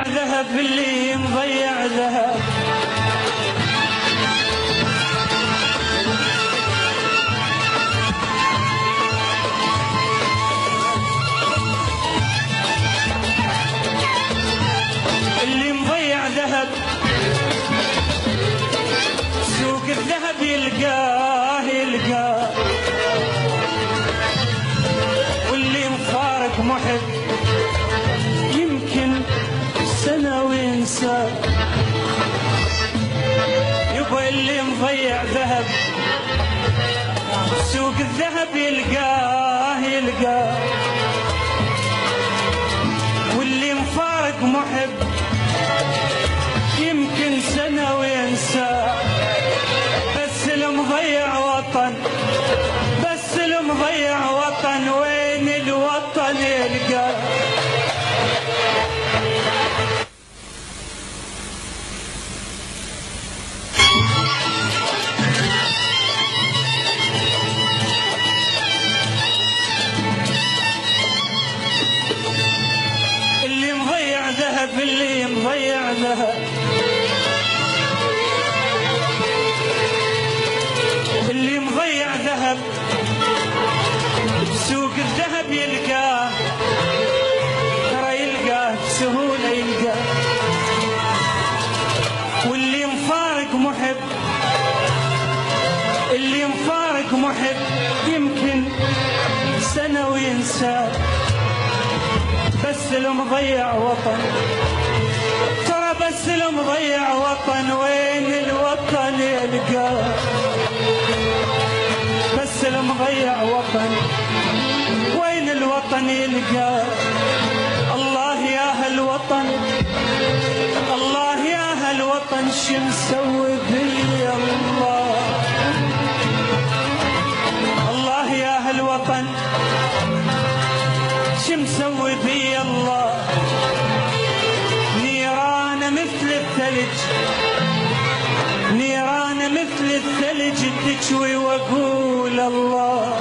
مضيع ذهب اللي مضيع ذهب اللي مضيع ذهب سوق الذهب يلقاه يلقاه واللي مفارق محب يمكن سنة وينسى يبا اللي مضيع ذهب سوق الذهب يلقاه يلقاه واللي مفارق محب يمكن سنة وينسى بس المضيع وطن بس المضيع وطن وين الوطن يلقاه اللي مضيع ذهب اللي مضيع ذهب اللي مضيع ذهب سوق الذهب يلقاه ترى يلقاه بسهولة يلقاه واللي مفارق محب اللي مفارق محب يمكن سنة وينساه بس المضيع وطن ترى بس المضيع وطن وين الوطن يلقاه بس المضيع وطن وين الوطن يلقاه الله يا هالوطن الله يا هالوطن شو مسوي بي الله الله يا هالوطن شو مسوي بي الله نيران مثل الثلج نيران مثل الثلج تكوي واقول الله